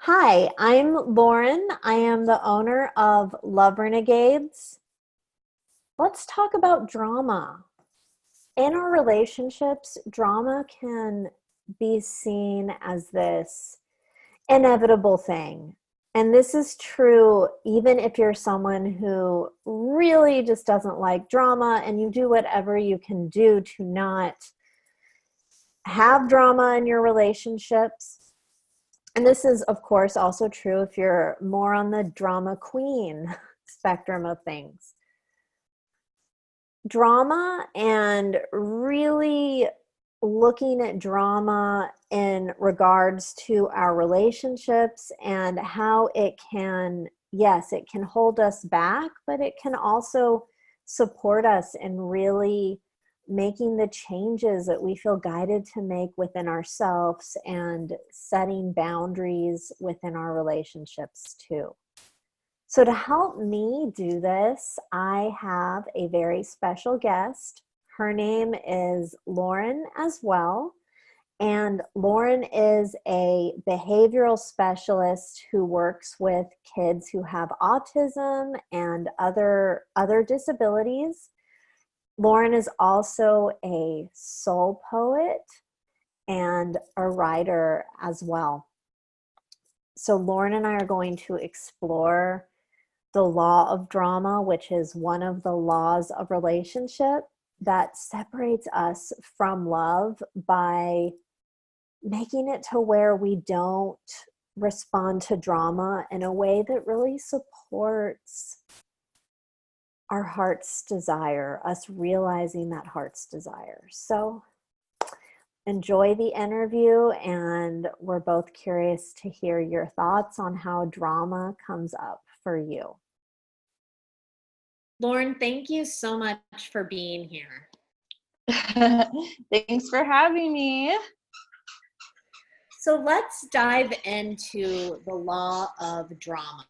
Hi, I'm Lauren. I am the owner of Love Renegades. Let's talk about drama. In our relationships, drama can be seen as this inevitable thing. And this is true even if you're someone who really just doesn't like drama and you do whatever you can do to not have drama in your relationships. And this is, of course, also true if you're more on the drama queen spectrum of things. Drama and really looking at drama in regards to our relationships and how it can, yes, it can hold us back, but it can also support us in really making the changes that we feel guided to make within ourselves and setting boundaries within our relationships too. So, to help me do this, I have a very special guest. Her name is Lauren as well. And Lauren is a behavioral specialist who works with kids who have autism and other disabilities. Lauren is also a soul poet and a writer as well. So, Lauren and I are going to explore the law of drama, which is one of the laws of relationship that separates us from love by making it to where we don't respond to drama in a way that really supports our heart's desire, us realizing that heart's desire. So enjoy the interview, and we're both curious to hear your thoughts on how drama comes up for you. Lauren, thank you so much for being here. Thanks for having me. So let's dive into the law of drama.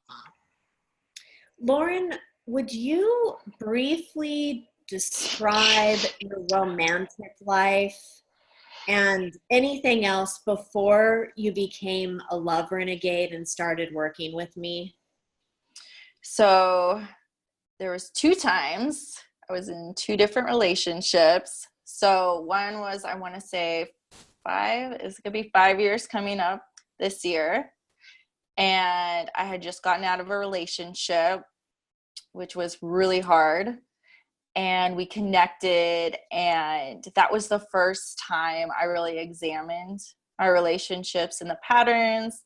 Lauren, would you briefly describe your romantic life and anything else before you became a love renegade and started working with me? So there was 2 times I was in 2 different relationships. So one was, I want to say it's going to be 5 years coming up this year. And I had just gotten out of a relationship, which was really hard. And we connected, and that was the first time I really examined my relationships and the patterns,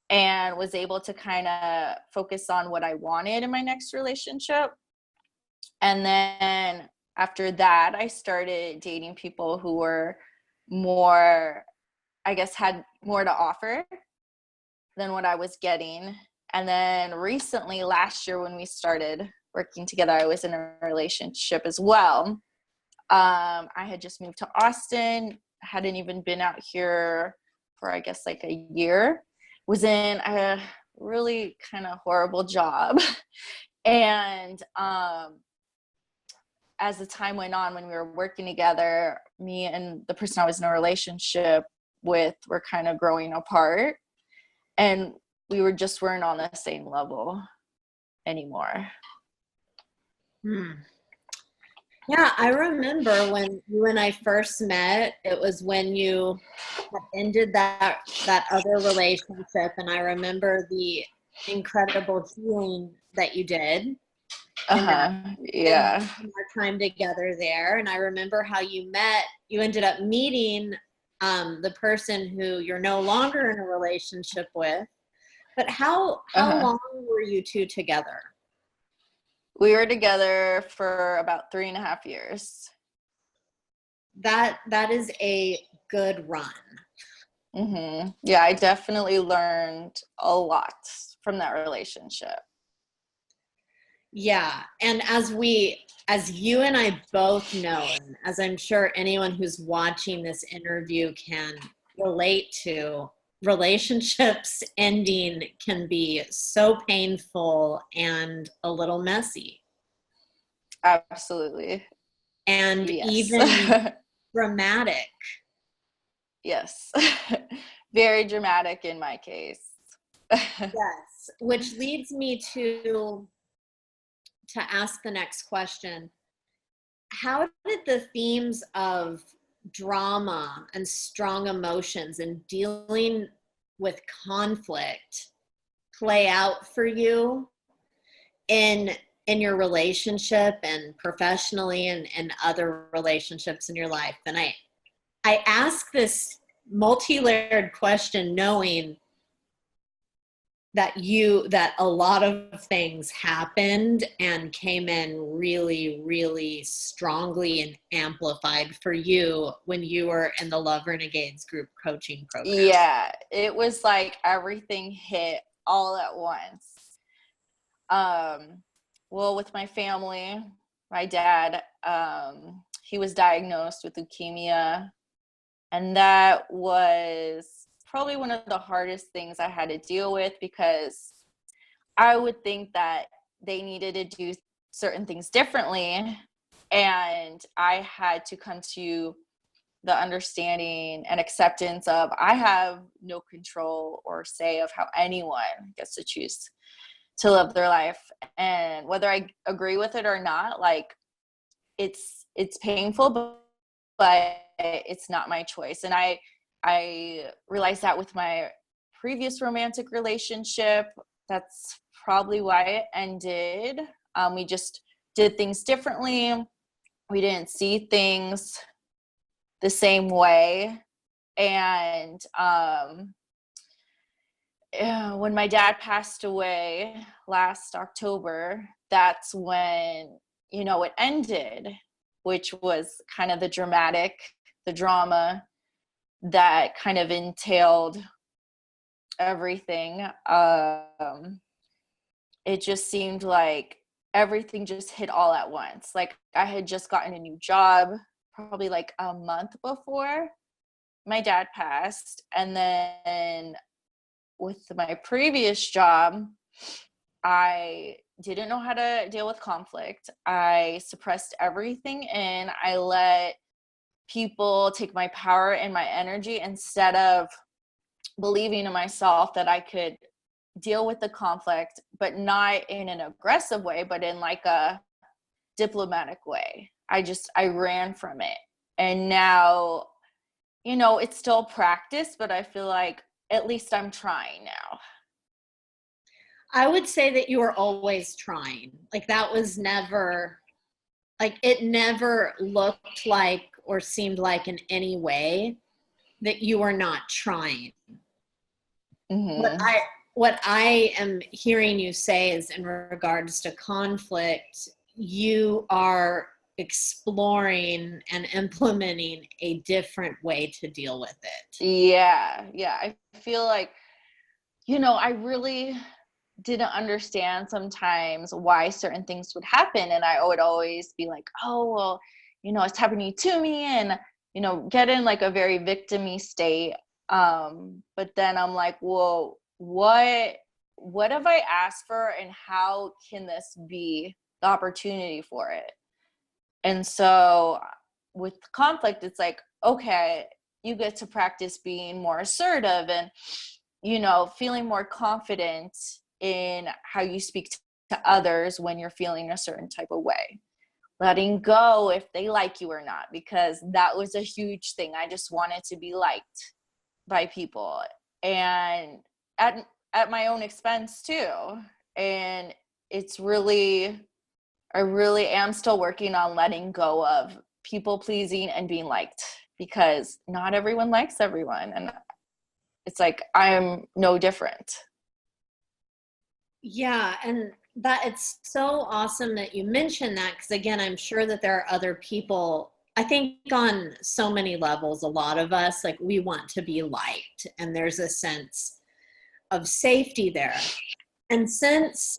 and was able to kind of focus on what I wanted in my next relationship. And then after that, I started dating people who were more, I guess, had more to offer than what I was getting. And then recently, last year, when we started working together, I was in a relationship as well. I had just moved to Austin, hadn't even been out here for, I guess, like a year. Was in a really kind of horrible job. And as the time went on, when we were working together, me and the person I was in a relationship with were kind of growing apart. And we weren't on the same level anymore. Yeah, I remember when you and I first met, it was when you had ended that other relationship, and I remember the incredible healing that you did in that in Yeah. our time together there. And I remember how you ended up meeting the person who you're no longer in a relationship with. But how long were you two together? We were together for about 3.5 years. That is a good run. Yeah, I definitely learned a lot from that relationship. Yeah, and as you and I both know, and as I'm sure anyone who's watching this interview can relate to, relationships ending can be so painful and a little messy Absolutely. and Yes. even dramatic. Yes. Very dramatic in my case. Yes, which leads me to ask the next question. How did the themes of drama and strong emotions and dealing with conflict play out for you in your relationship and professionally and other relationships in your life? And I ask this multi-layered question knowing that a lot of things happened and came in really, really strongly and amplified for you when you were in the Love Renegades group coaching program. Yeah, it was like everything hit all at once. Well, with my family, my dad, he was diagnosed with leukemia, and that was probably one of the hardest things I had to deal with, because I would think that they needed to do certain things differently, and I had to come to the understanding and acceptance of I have no control or say of how anyone gets to choose to live their life, and whether I agree with it or not, like it's painful, but it's not my choice. And I realized that with my previous romantic relationship. That's probably why it ended. We just did things differently. We didn't see things the same way. And when my dad passed away last October, that's when, it ended, which was kind of the drama that kind of entailed everything. It just seemed like everything just hit all at once. Like I had just gotten a new job probably like a month before my dad passed. And then with my previous job, I didn't know how to deal with conflict. I suppressed everything and I let people take my power and my energy instead of believing in myself that I could deal with the conflict, but not in an aggressive way, but in like a diplomatic way. I ran from it. And now, it's still practice, but I feel like at least I'm trying now. I would say that you were always trying. Like that was never, like it never looked like or seemed like in any way that you were not trying. Mm-hmm. What I am hearing you say is in regards to conflict, you are exploring and implementing a different way to deal with it. Yeah. I feel like, I really didn't understand sometimes why certain things would happen. And I would always be like, oh, well, it's happening to me, and, get in like a very victim-y state. But then I'm like, well, what have I asked for, and how can this be the opportunity for it? And so with conflict, it's like, okay, you get to practice being more assertive and, feeling more confident in how you speak to others when you're feeling a certain type of way. Letting go if they like you or not, because that was a huge thing. I just wanted to be liked by people, and at my own expense too. And it's really, I really am still working on letting go of people pleasing and being liked, because not everyone likes everyone. And it's like, I'm no different. Yeah, and that it's so awesome that you mentioned that because again, I'm sure that there are other people. I think on so many levels, a lot of us like we want to be liked, and there's a sense of safety there. And since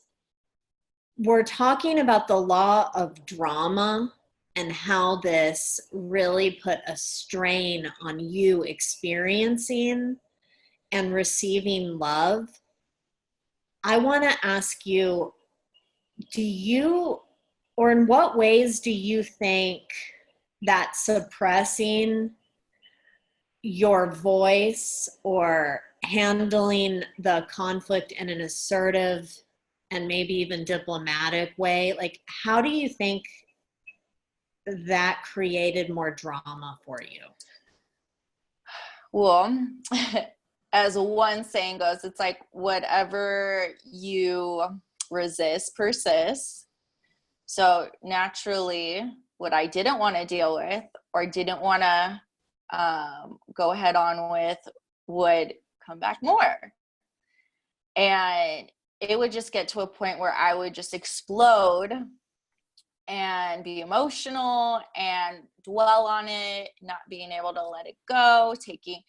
we're talking about the law of drama and how this really put a strain on you experiencing and receiving love, I want to ask you, do you, or in what ways do you think that suppressing your voice or handling the conflict in an assertive and maybe even diplomatic way. Like, how do you think that created more drama for you? Well, as one saying goes, it's like whatever you resist persists. So naturally, what I didn't want to deal with or didn't want to go head on with would come back more. And it would just get to a point where I would just explode and be emotional and dwell on it, not being able to let it go, taking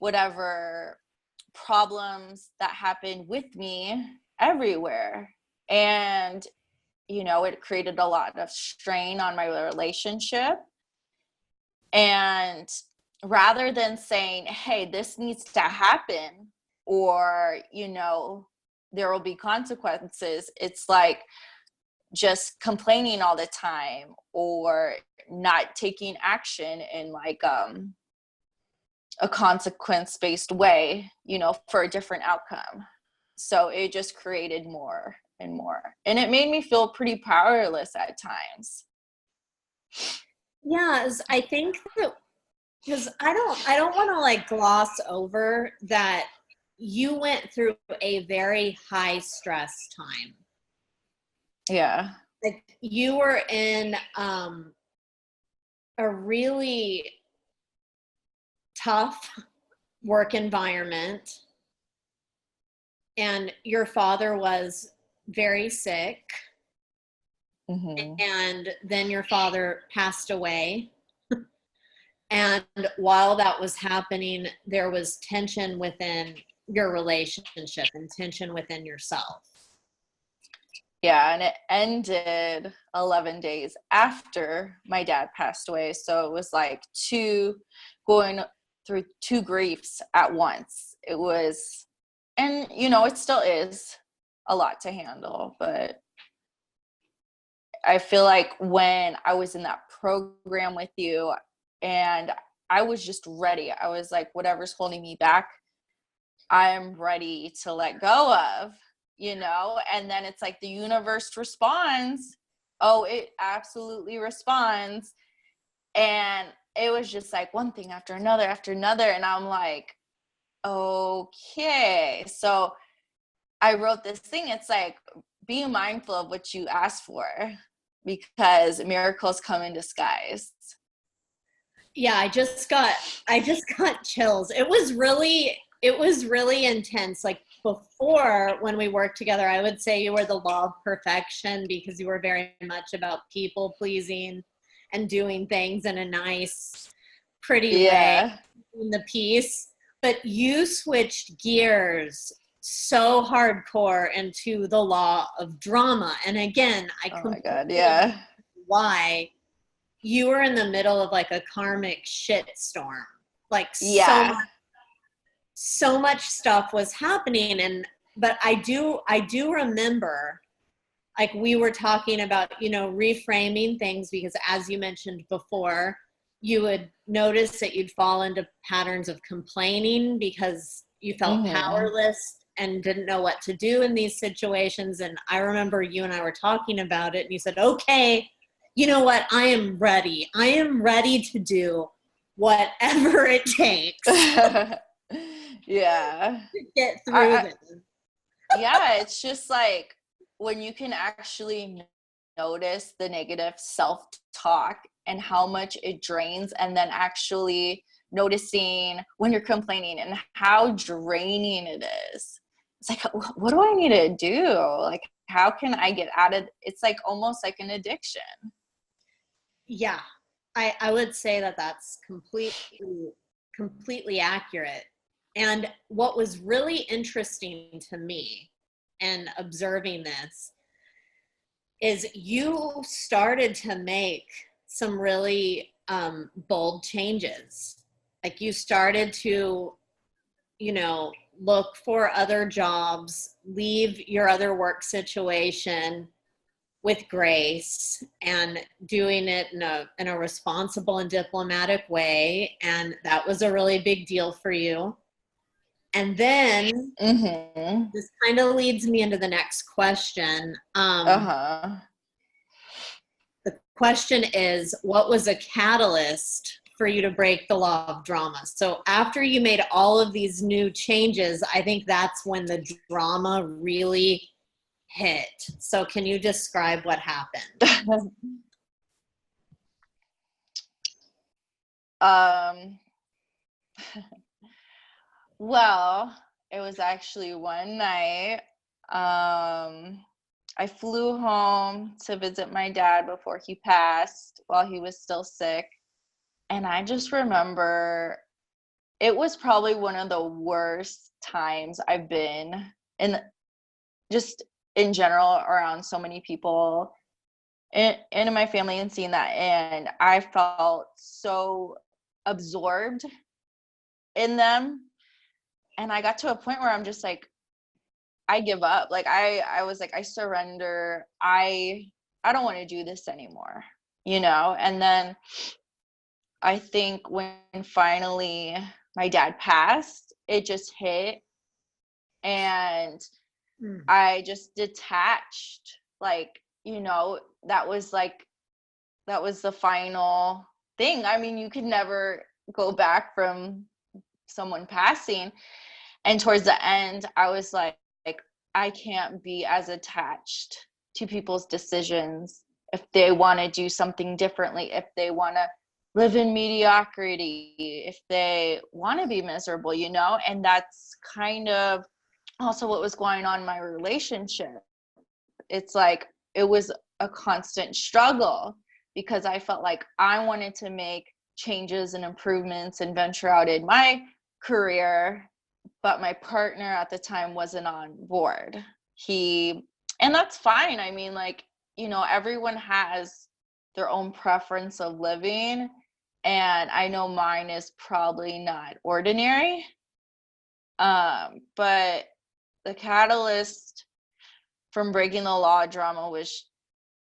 whatever problems that happened with me everywhere. And, it created a lot of strain on my relationship. And rather than saying, hey, this needs to happen, or, there will be consequences, it's like just complaining all the time or not taking action in like a consequence-based way, for a different outcome. So it just created more and more. And it made me feel pretty powerless at times. Yeah, I think that, because I don't want to like gloss over that you went through a very high stress time. Yeah. Like, you were in a really tough work environment, and your father was very sick, Mm-hmm. and then your father passed away. And while that was happening, there was tension within your relationship and tension within yourself. Yeah, and it ended 11 days after my dad passed away. So it was like going through two griefs at once. It was, and it still is a lot to handle, but I feel like when I was in that program with you and I was just ready, I was like, whatever's holding me back, I'm ready to let go of. And then it's like the universe responds. Oh, it absolutely responds. And it was just like one thing after another. And I'm like, okay. So I wrote this thing. It's like, be mindful of what you ask for, because miracles come in disguise. Yeah, I just got chills. It was really intense. Like, before, when we worked together, I would say you were the law of perfection, because you were very much about people pleasing and doing things in a nice, pretty way, in the peace. But you switched gears so hardcore into the law of drama. And again, Oh my God, yeah. Why you were in the middle of like a karmic shit storm. Like, Yeah. so much stuff was happening. But I do remember, like, we were talking about, reframing things, because as you mentioned before, you would notice that you'd fall into patterns of complaining because you felt powerless and didn't know what to do in these situations. And I remember you and I were talking about it, and you said, okay, you know what? I am ready. I am ready to do whatever it takes. Yeah. To get through this. Yeah, it's just like when you can actually notice the negative self-talk and how much it drains, and then actually noticing when you're complaining and how draining it is. It's like, what do I need to do? Like, how can I get out of, it's like almost like an addiction. Yeah, I would say that that's completely accurate. And what was really interesting to me in observing this is you started to make some really bold changes. Like, you started to, look for other jobs, leave your other work situation with grace, and doing it in a responsible and diplomatic way. And that was a really big deal for you. And then Mm-hmm. this kind of leads me into the next question. Uh-huh. The question is, what was a catalyst for you to break the law of drama? So after you made all of these new changes, I think that's when the drama really hit. So can you describe what happened? um well, it was actually one night. I flew home to visit my dad before he passed while he was still sick. And I just remember it was probably one of the worst times I've been in, just in general, around so many people in my family and seeing that. And I felt so absorbed in them. And I got to a point where I'm just like, I give up. Like I was like, I surrender. I don't want to do this anymore, you know? And then I think when finally my dad passed, it just hit, and I just detached. Like, you know, that was the final thing. I mean, you could never go back from someone passing. And towards the end, I was like, I can't be as attached to people's decisions if they want to do something differently, if they want to live in mediocrity, if they want to be miserable, you know? And that's kind of also what was going on in my relationship. It's like it was a constant struggle because I felt like I wanted to make changes and improvements and venture out in my career, but my partner at the time wasn't on board. And that's fine. I mean, like, you know, everyone has their own preference of living, and I know mine is probably not ordinary. But the catalyst from breaking the law drama was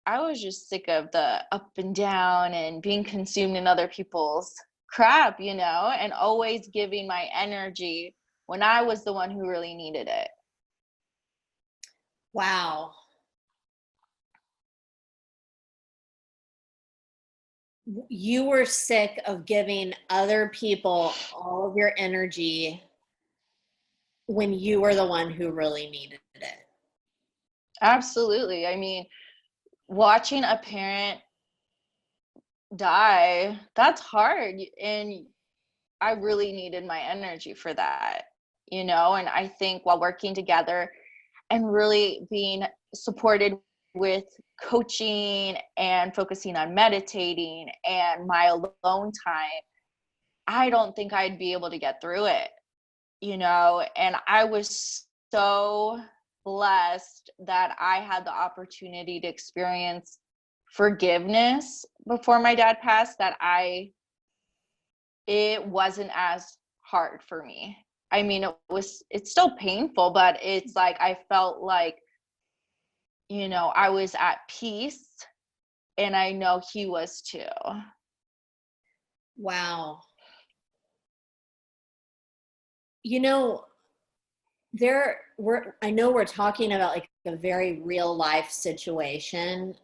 I was just sick of the up and down and being consumed in other people's crap, you know, and always giving my energy when I was the one who really needed it. Wow. You were sick of giving other people all of your energy when you were the one who really needed it. Absolutely. I mean, watching a parent die, that's hard. And I really needed my energy for that, you know? And I think while working together and really being supported with coaching and focusing on meditating and my alone time, I don't think I'd be able to get through it, you know? And I was so blessed that I had the opportunity to experience forgiveness before my dad passed, that it wasn't as hard for me. I mean, it's still painful, but it's like I felt like, you know, I was at peace, and I know he was too. Wow. You know, I know we're talking about like a very real life situation,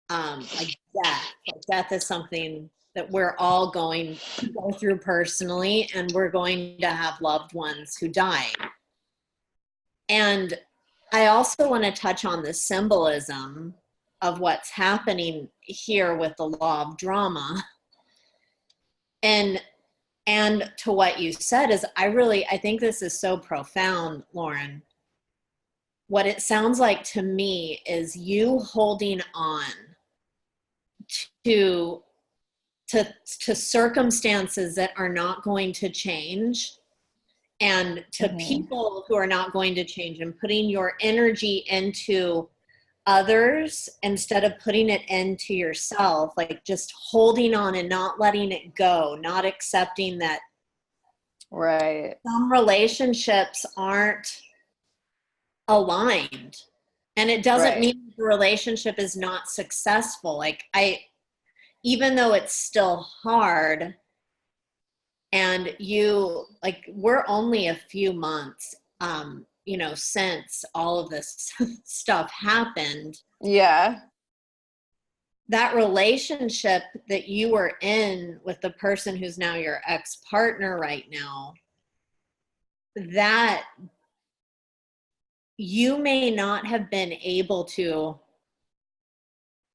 like death. Like death is something that we're all going to go through personally, and we're going to have loved ones who die. And I also want to touch on the symbolism of what's happening here with the law of drama. And to what you said is I think this is so profound, Lauren. What it sounds like to me is you holding on to circumstances that are not going to change, and to people who are not going to change, and putting your energy into others instead of putting it into yourself, like just holding on and not letting it go, not accepting that Right. some relationships aren't aligned. And it doesn't mean the relationship is not successful. Like even though it's still hard, And you, like, we're only a few months, you know, since all of this stuff happened. Yeah. That relationship that you were in with the person who's now your ex-partner right now, that you may not have been able to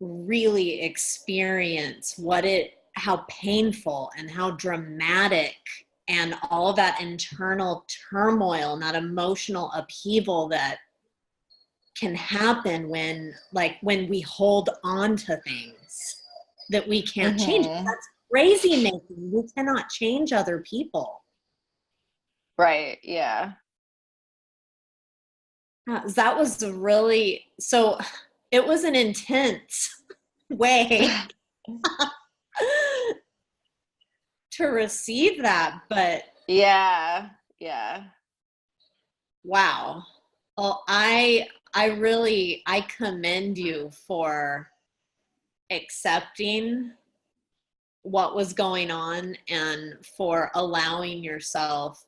really experience how painful and how dramatic and all of that internal turmoil and that emotional upheaval that can happen when we hold on to things that we can't change. Mm-hmm. That's crazy making. We cannot change other people. Right. Yeah. That was really, so it was an intense way to receive that, but Yeah. Yeah. wow. Well, I commend you for accepting what was going on and for allowing yourself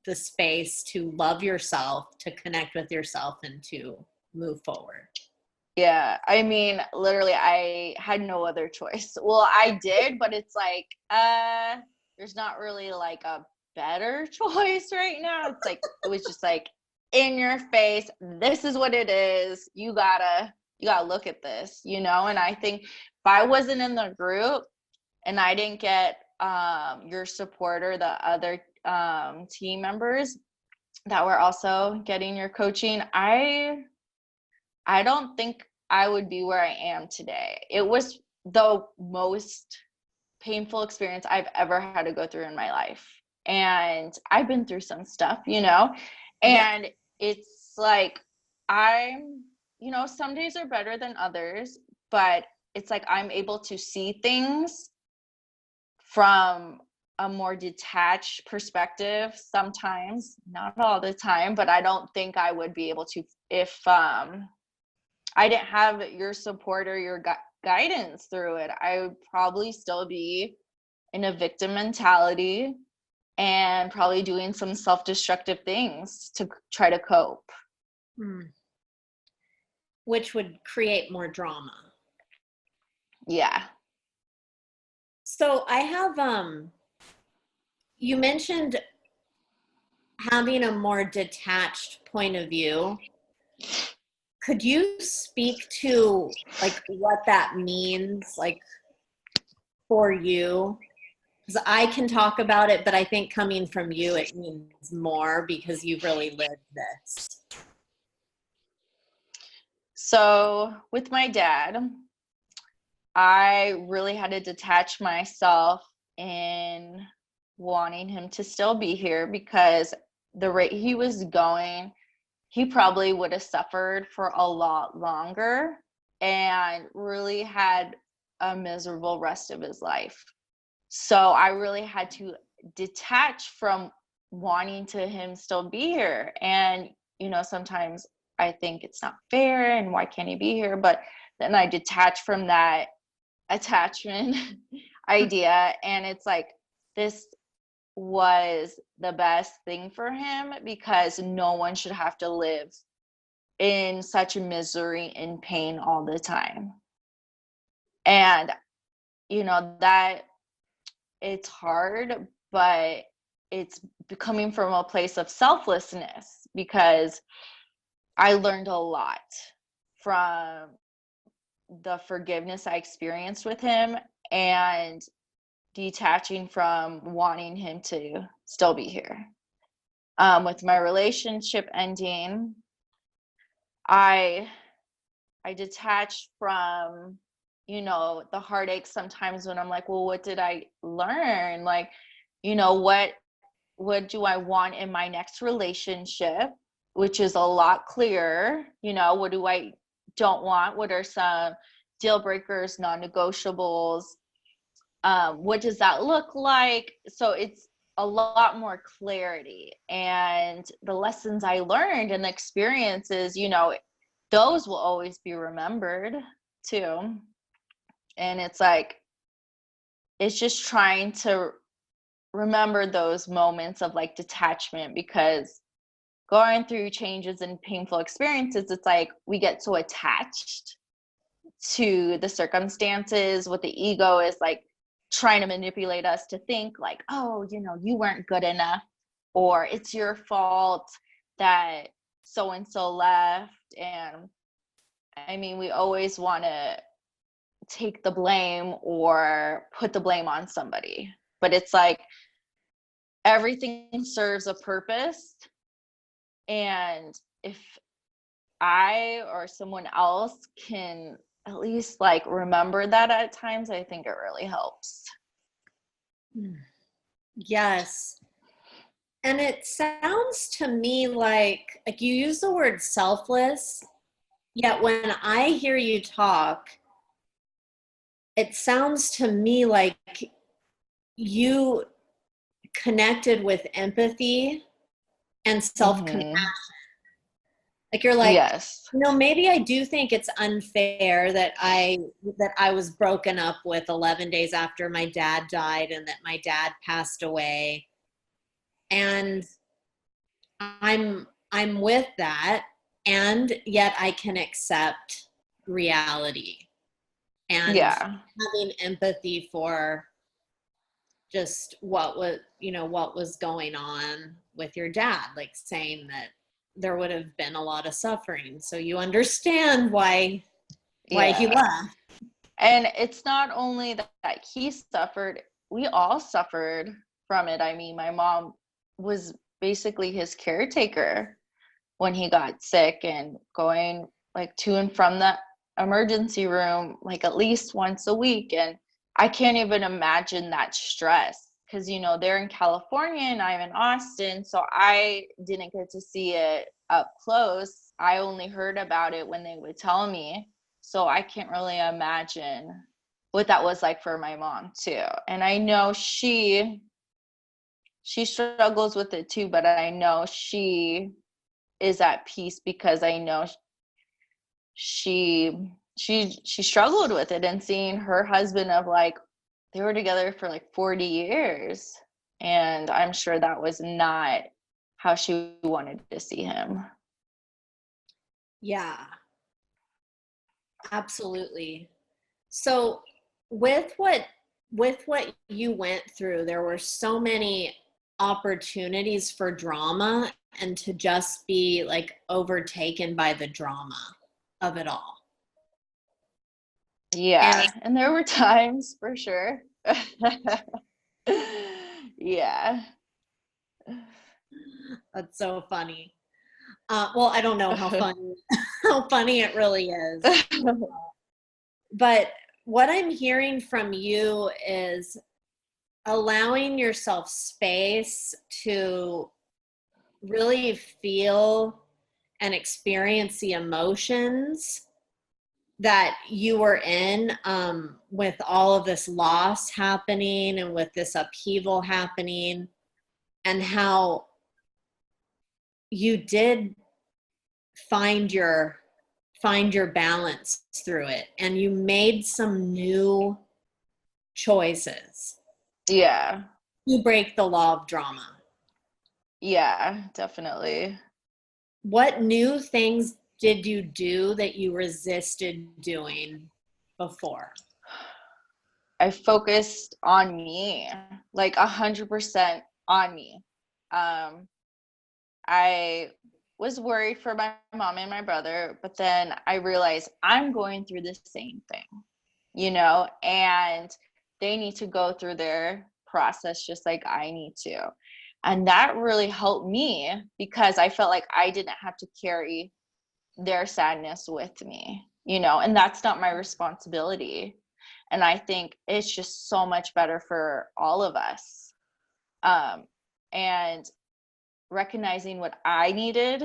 the space to love yourself, to connect with yourself, and to move forward. Yeah. I mean, literally, I had no other choice. Well, I did, but it's like, there's not really like a better choice right now. It's like, it was just like in your face. This is what it is. You gotta look at this, you know? And I think if I wasn't in the group and I didn't get your support or the other team members that were also getting your coaching, I don't think I would be where I am today. It was the most painful experience I've ever had to go through in my life. And I've been through some stuff, you know, Yeah. and it's like I'm, you know, some days are better than others, but it's like I'm able to see things from a more detached perspective sometimes, not all the time, but I don't think I would be able to if I didn't have your support or your guidance through it. I would probably still be in a victim mentality and probably doing some self-destructive things to try to cope. Which would create more drama. Yeah. So I have you mentioned having a more detached point of view. Could you speak to like what that means, like, for you? Because I can talk about it, but I think coming from you, it means more because you've really lived this. So with my dad, I really had to detach myself in wanting him to still be here because the rate he was going, he probably would have suffered for a lot longer and really had a miserable rest of his life. So I really had to detach from wanting to him still be here. And, you know, sometimes I think it's not fair and why can't he be here? But then I detach from that attachment idea, and it's like this was the best thing for him because no one should have to live in such misery and pain all the time. And you know that it's hard, but it's coming from a place of selflessness because I learned a lot from the forgiveness I experienced with him and detaching from wanting him to still be here. With my relationship ending, I I detached from, you know, the heartache sometimes when I'm like, well, what did I learn? Like, you know, what do I want in my next relationship? Which is a lot clearer. You know, what do I don't want? What are some deal breakers, non-negotiables? What does that look like? So it's a lot more clarity. And the lessons I learned and the experiences, you know, those will always be remembered too. And it's like, it's just trying to remember those moments of like detachment, because going through changes and painful experiences, it's like we get so attached to the circumstances. What the ego is like trying to manipulate us to think like, oh, you weren't good enough, or it's your fault that so and so left. And I mean, we always want to take the blame or put the blame on somebody, but it's like everything serves a purpose. And if I or someone else can at least like remember that at times, I think it really helps. Yes. And it sounds to me like you use the word selfless, yet when I hear you talk, it sounds to me like you connected with empathy and self-compassion. Mhm. Like you're like, Yes. maybe I do think it's unfair that I was broken up with 11 days after my dad died and that my dad passed away. And I'm with that, and yet I can accept reality and Yeah. having empathy for just what was going on with your dad, like saying that there would have been a lot of suffering, so you understand why he Yeah. left. And it's not only that he suffered, we all suffered from it. I mean, my mom was basically his caretaker when he got sick, and going like to and from the emergency room like at least once a week. And I can't even imagine that stress, because they're in California and I'm in Austin, so I didn't get to see it up close. I only heard about it when they would tell me. So I can't really imagine what that was like for my mom too. And I know she struggles with it too, but I know she is at peace because I know she struggled with it, and seeing her husband of like they were together for like 40 years, and I'm sure that was not how she wanted to see him. Yeah, absolutely. So with what you went through, there were so many opportunities for drama and to just be like overtaken by the drama of it all. And Yeah, and there were times for sure. Yeah. that's so funny. Well, I don't know how funny how funny it really is. But what I'm hearing from you is allowing yourself space to really feel and experience the emotions that you were in, with all of this loss happening and with this upheaval happening, and how you did find your balance through it, and you made some new choices. Yeah. You break the law of drama. Yeah, definitely. What new things did you do that you resisted doing before? I focused on me, like 100% on me. Um, I was worried for my mom and my brother, but then I realized I'm going through the same thing, and they need to go through their process just like I need to. And that really helped me, because I felt like I didn't have to carry their sadness with me, and that's not my responsibility. And I think it's just so much better for all of us. And recognizing what I needed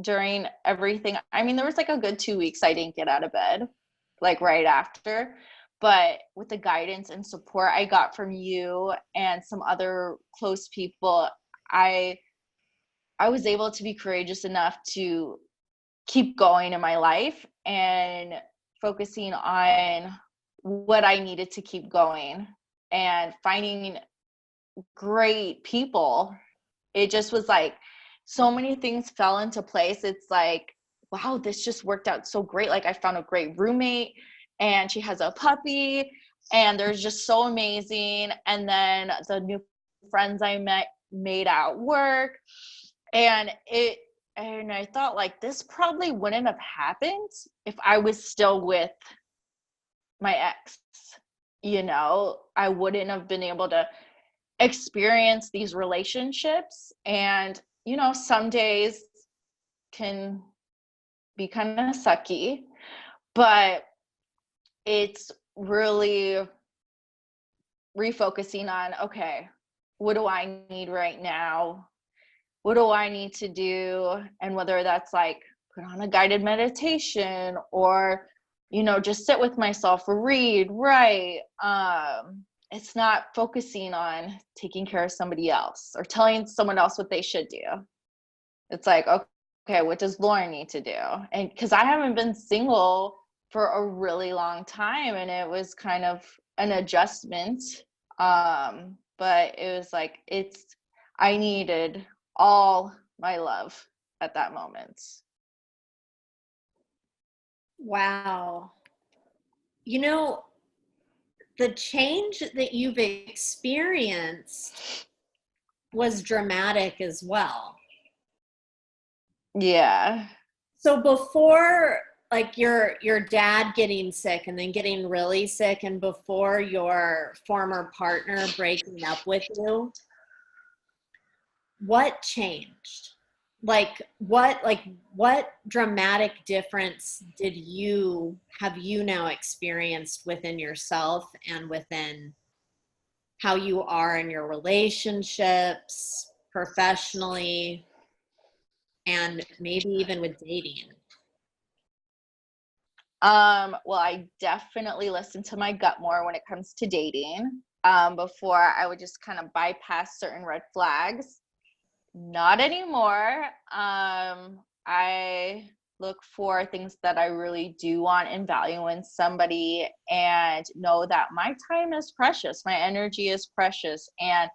during everything. I mean, there was like a good 2 weeks I didn't get out of bed, like right after. But with the guidance and support I got from you and some other close people, I was able to be courageous enough to keep going in my life and focusing on what I needed to keep going. and finding great people. It just was like so many things fell into place. It's like, wow, this just worked out so great. Like I found a great roommate and she has a puppy and they're just so amazing. And then the new friends I made at work, and I thought like this probably wouldn't have happened if I was still with my ex. I wouldn't have been able to experience these relationships. And some days can be kind of sucky, but it's really refocusing on, okay, what do I need right now? What do I need to do? And whether that's like put on a guided meditation or just sit with myself, read, write. It's not focusing on taking care of somebody else or telling someone else what they should do. It's like, okay, what does Lauren need to do? And because I haven't been single for a really long time, and it was kind of an adjustment. But it was like, I needed all my love at that moment. Wow. The change that you've experienced was dramatic as well. Yeah. So before like your dad getting sick and then getting really sick, and before your former partner breaking up with you, what changed? What dramatic difference have you now experienced within yourself and within how you are in your relationships, professionally, and maybe even with dating? Well, I definitely listen to my gut more when it comes to dating. Before I would just kind of bypass certain red flags. Not anymore. I look for things that I really do want and value in somebody, and know that my time is precious, my energy is precious, and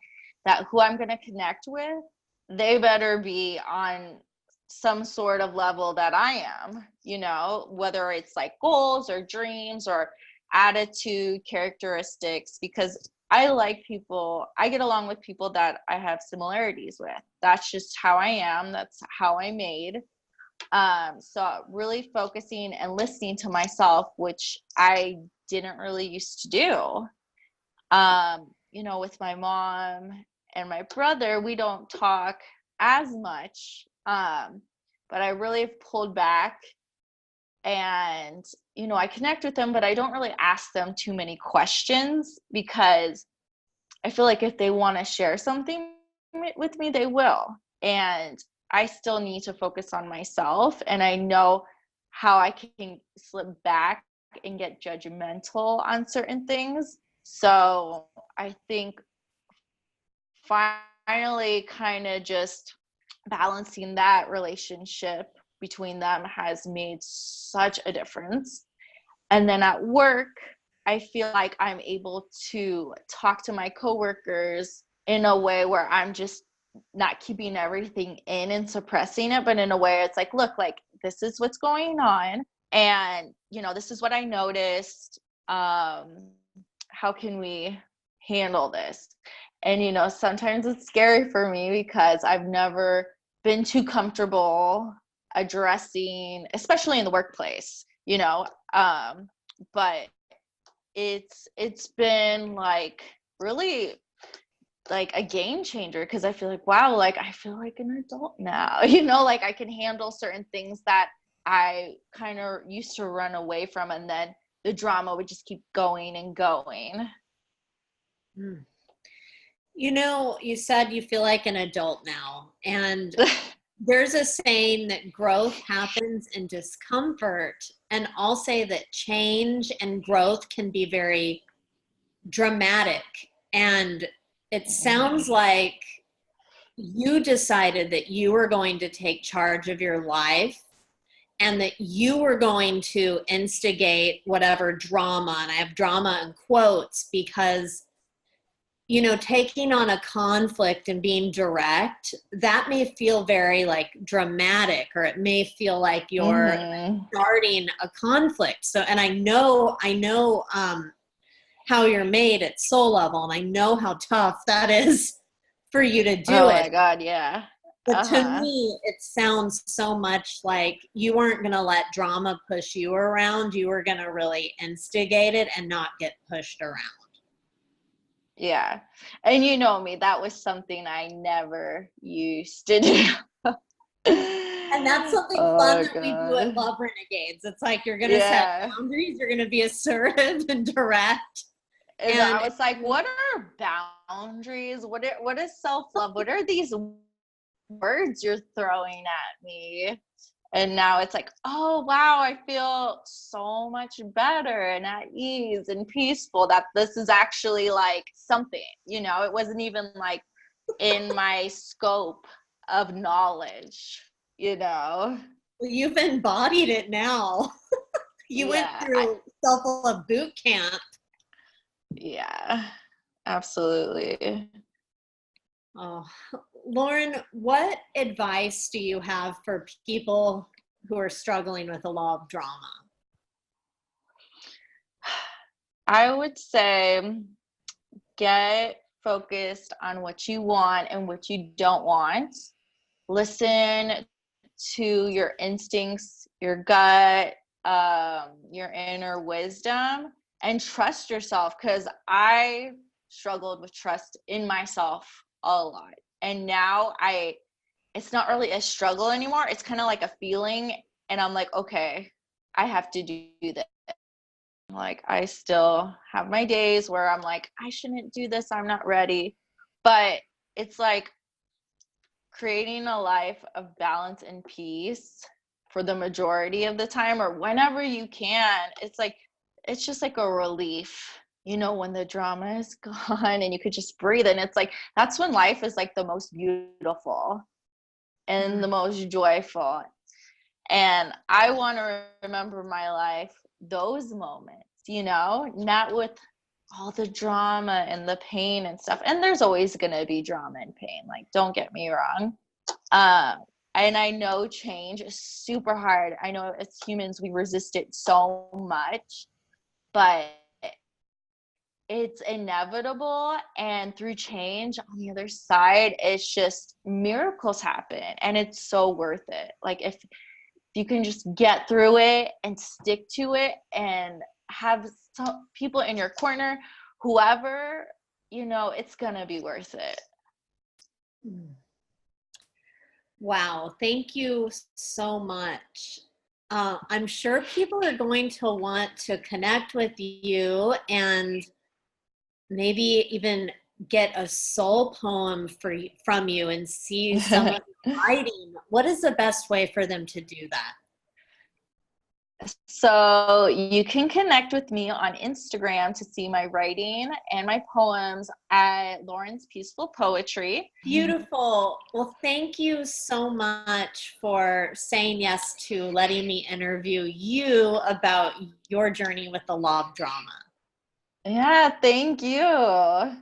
that who I'm going to connect with, they better be on some sort of level that I am, whether it's like goals or dreams or attitude, characteristics, because I get along with people that I have similarities with. That's just how I am. That's how I'm made. So really focusing and listening to myself, which I didn't really used to do. With my mom and my brother, we don't talk as much. But I really have pulled back, and I connect with them, but I don't really ask them too many questions, because I feel like if they want to share something with me, they will. And I still need to focus on myself, and I know how I can slip back and get judgmental on certain things. So I think finally kind of just balancing that relationship between them has made such a difference. And then at work, I feel like I'm able to talk to my coworkers in a way where I'm just not keeping everything in and suppressing it, but in a way it's like, look, like this is what's going on, and this is what I noticed. How can we handle this? And sometimes it's scary for me because I've never been too comfortable addressing, especially in the workplace, but it's been like really like a game changer, because I feel like, wow, like I feel like an adult now, like I can handle certain things that I kind of used to run away from, and then the drama would just keep going and going. You said you feel like an adult now, and there's a saying that growth happens in discomfort, and I'll say that change and growth can be very dramatic. And it sounds like you decided that you were going to take charge of your life, and that you were going to instigate whatever drama, and I have drama in quotes because taking on a conflict and being direct, that may feel very like dramatic, or it may feel like you're starting a conflict. So, and I know, how you're made at soul level, and I know how tough that is for you to do Oh it. my God, yeah. But to me, it sounds so much like you weren't going to let drama push you around. You were going to really instigate it and not get pushed around. Yeah. And you know me, that was something I never used to do. And that's something fun that we do at Love Renegades. It's like you're going to set boundaries, you're going to be assertive and direct. And I was like, what are boundaries? What is self-love? What are these words you're throwing at me? And now it's like, oh wow, I feel so much better and at ease and peaceful that this is actually like something, it wasn't even like in my scope of knowledge, Well, you've embodied it now. You went through self-love boot camp. Yeah, absolutely. Oh, Lauren, what advice do you have for people who are struggling with a law of drama? I would say get focused on what you want and what you don't want. Listen to your instincts, your gut, your inner wisdom, and trust yourself, because I struggled with trust in myself a lot. And now it's not really a struggle anymore. It's kind of like a feeling. And I'm like, okay, I have to do this. Like, I still have my days where I'm like, I shouldn't do this. I'm not ready. But it's like creating a life of balance and peace for the majority of the time, or whenever you can. It's just like a relief, when the drama is gone and you could just breathe. And it's like, that's when life is like the most beautiful and the most joyful. And I want to remember my life, those moments, not with all the drama and the pain and stuff. And there's always going to be drama and pain. Like, don't get me wrong. And I know change is super hard. I know as humans, we resist it so much, but it's inevitable. And through change on the other side, it's just miracles happen, and it's so worth it. Like, if you can just get through it and stick to it and have some people in your corner, whoever, it's gonna be worth it. Wow, thank you so much. I'm sure people are going to want to connect with you and maybe even get a soul poem from you and see some of your writing. What is the best way for them to do that? So you can connect with me on Instagram to see my writing and my poems at Lauren's Peaceful Poetry. Beautiful. Well, thank you so much for saying yes to letting me interview you about your journey with the law of drama. Yeah, thank you.